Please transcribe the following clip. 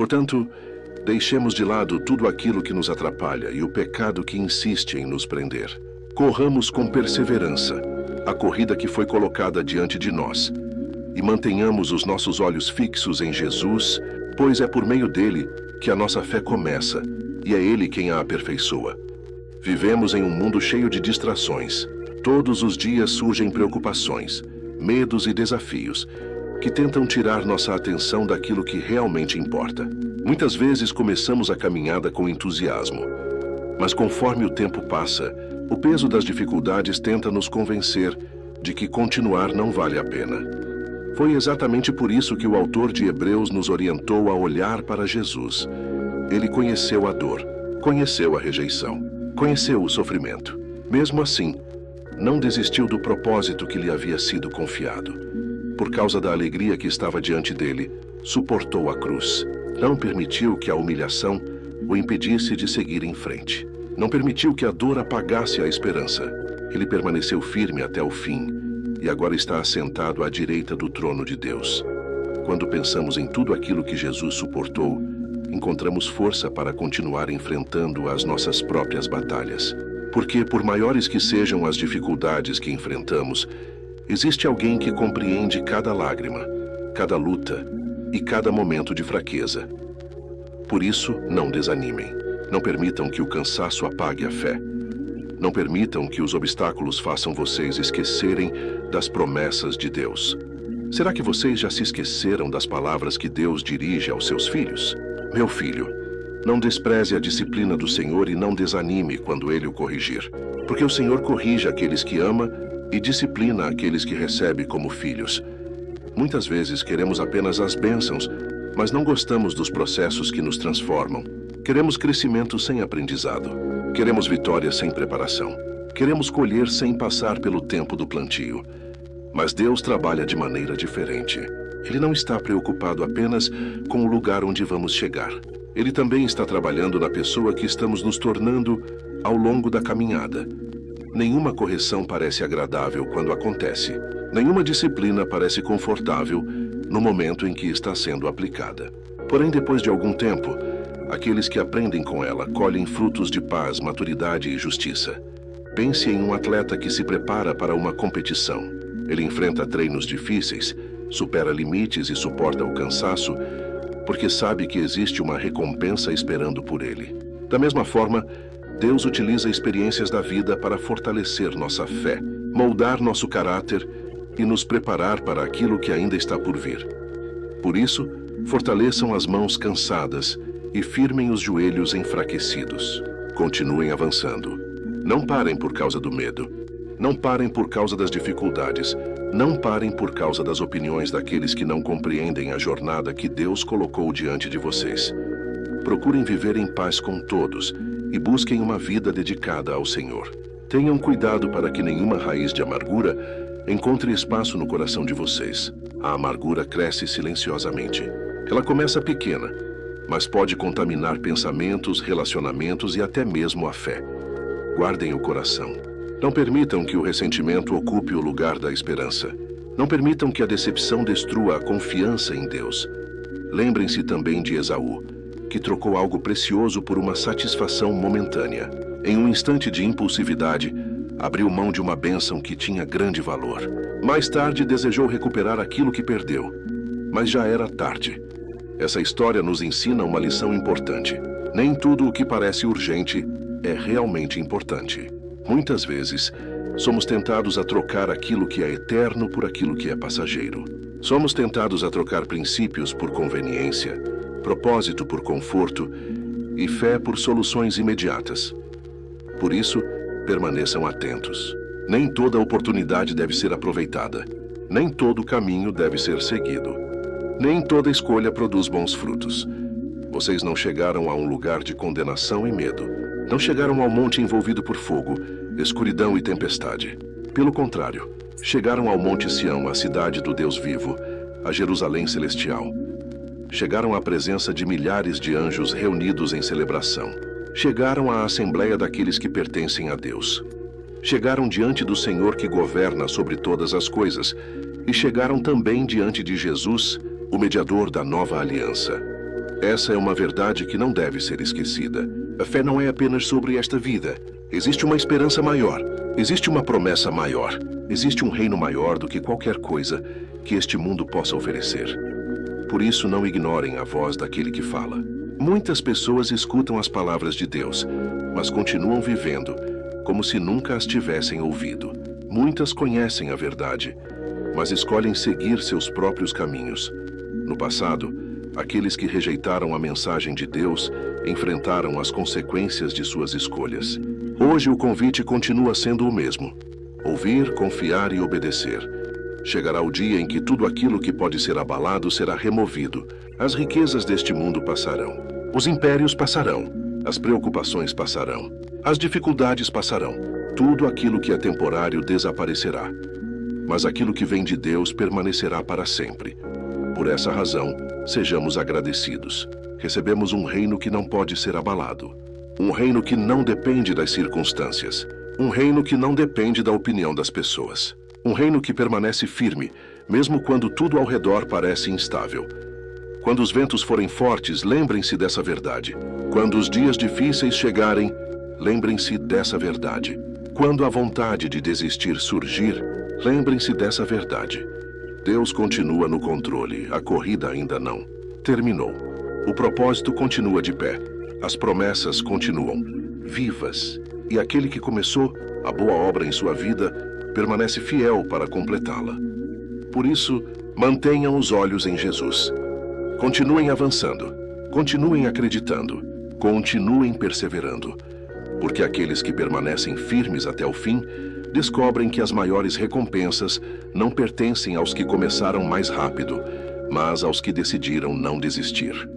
Portanto, deixemos de lado tudo aquilo que nos atrapalha e o pecado que insiste em nos prender. Corramos com perseverança a corrida que foi colocada diante de nós e mantenhamos os nossos olhos fixos em Jesus, pois é por meio dele que a nossa fé começa e é ele quem a aperfeiçoa. Vivemos em um mundo cheio de distrações. Todos os dias surgem preocupações, medos e desafios que tentam tirar nossa atenção daquilo que realmente importa. Muitas vezes começamos a caminhada com entusiasmo, mas conforme o tempo passa, o peso das dificuldades tenta nos convencer de que continuar não vale a pena. Foi exatamente por isso que o autor de Hebreus nos orientou a olhar para Jesus. Ele conheceu a dor, conheceu a rejeição, conheceu o sofrimento. Mesmo assim, não desistiu do propósito que lhe havia sido confiado. Por causa da alegria que estava diante dele, suportou a cruz. Não permitiu que a humilhação o impedisse de seguir em frente. Não permitiu que a dor apagasse a esperança. Ele permaneceu firme até o fim e agora está assentado à direita do trono de Deus. Quando pensamos em tudo aquilo que Jesus suportou, encontramos força para continuar enfrentando as nossas próprias batalhas. Porque, por maiores que sejam as dificuldades que enfrentamos, existe alguém que compreende cada lágrima, cada luta e cada momento de fraqueza. Por isso, não desanimem. Não permitam que o cansaço apague a fé. Não permitam que os obstáculos façam vocês esquecerem das promessas de Deus. Será que vocês já se esqueceram das palavras que Deus dirige aos seus filhos? Meu filho, não despreze a disciplina do Senhor e não desanime quando Ele o corrigir. Porque o Senhor corrige aqueles que ama e disciplina aqueles que recebe como filhos. Muitas vezes queremos apenas as bênçãos, mas não gostamos dos processos que nos transformam. Queremos crescimento sem aprendizado. Queremos vitória sem preparação. Queremos colher sem passar pelo tempo do plantio. Mas Deus trabalha de maneira diferente. Ele não está preocupado apenas com o lugar onde vamos chegar. Ele também está trabalhando na pessoa que estamos nos tornando ao longo da caminhada. Nenhuma correção parece agradável quando acontece. Nenhuma disciplina parece confortável no momento em que está sendo aplicada. Porém, depois de algum tempo, aqueles que aprendem com ela colhem frutos de paz, maturidade e justiça. Pense em um atleta que se prepara para uma competição. Ele enfrenta treinos difíceis, supera limites e suporta o cansaço, porque sabe que existe uma recompensa esperando por ele. Da mesma forma, Deus utiliza experiências da vida para fortalecer nossa fé, moldar nosso caráter e nos preparar para aquilo que ainda está por vir. Por isso, fortaleçam as mãos cansadas e firmem os joelhos enfraquecidos. Continuem avançando. Não parem por causa do medo. Não parem por causa das dificuldades. Não parem por causa das opiniões daqueles que não compreendem a jornada que Deus colocou diante de vocês. Procurem viver em paz com todos e busquem uma vida dedicada ao Senhor. Tenham cuidado para que nenhuma raiz de amargura encontre espaço no coração de vocês. A amargura cresce silenciosamente. Ela começa pequena, mas pode contaminar pensamentos, relacionamentos e até mesmo a fé. Guardem o coração. Não permitam que o ressentimento ocupe o lugar da esperança. Não permitam que a decepção destrua a confiança em Deus. Lembrem-se também de Esaú, que trocou algo precioso por uma satisfação momentânea. Em um instante de impulsividade, abriu mão de uma bênção que tinha grande valor. Mais tarde, desejou recuperar aquilo que perdeu, mas já era tarde. Essa história nos ensina uma lição importante. Nem tudo o que parece urgente é realmente importante. Muitas vezes, somos tentados a trocar aquilo que é eterno por aquilo que é passageiro. Somos tentados a trocar princípios por conveniência, propósito por conforto e fé por soluções imediatas. Por isso, permaneçam atentos. Nem toda oportunidade deve ser aproveitada. Nem todo caminho deve ser seguido. Nem toda escolha produz bons frutos. Vocês não chegaram a um lugar de condenação e medo. Não chegaram ao monte envolvido por fogo, escuridão e tempestade. Pelo contrário, chegaram ao Monte Sião, a cidade do Deus vivo, a Jerusalém celestial. Chegaram à presença de milhares de anjos reunidos em celebração. Chegaram à assembleia daqueles que pertencem a Deus. Chegaram diante do Senhor que governa sobre todas as coisas, e chegaram também diante de Jesus, o mediador da nova aliança. Essa é uma verdade que não deve ser esquecida. A fé não é apenas sobre esta vida. Existe uma esperança maior. Existe uma promessa maior. Existe um reino maior do que qualquer coisa que este mundo possa oferecer. Por isso, não ignorem a voz daquele que fala. Muitas pessoas escutam as palavras de Deus, mas continuam vivendo como se nunca as tivessem ouvido. Muitas conhecem a verdade, mas escolhem seguir seus próprios caminhos. No passado, aqueles que rejeitaram a mensagem de Deus enfrentaram as consequências de suas escolhas. Hoje o convite continua sendo o mesmo: ouvir, confiar e obedecer. Chegará o dia em que tudo aquilo que pode ser abalado será removido. As riquezas deste mundo passarão. Os impérios passarão. As preocupações passarão. As dificuldades passarão. Tudo aquilo que é temporário desaparecerá. Mas aquilo que vem de Deus permanecerá para sempre. Por essa razão, sejamos agradecidos. Recebemos um reino que não pode ser abalado. Um reino que não depende das circunstâncias. Um reino que não depende da opinião das pessoas. Um reino que permanece firme, mesmo quando tudo ao redor parece instável. Quando os ventos forem fortes, lembrem-se dessa verdade. Quando os dias difíceis chegarem, lembrem-se dessa verdade. Quando a vontade de desistir surgir, lembrem-se dessa verdade. Deus continua no controle, a corrida ainda não terminou. O propósito continua de pé. As promessas continuam vivas. E aquele que começou a boa obra em sua vida permanece fiel para completá-la. Por isso, mantenham os olhos em Jesus. Continuem avançando. Continuem acreditando. Continuem perseverando. Porque aqueles que permanecem firmes até o fim descobrem que as maiores recompensas não pertencem aos que começaram mais rápido, mas aos que decidiram não desistir.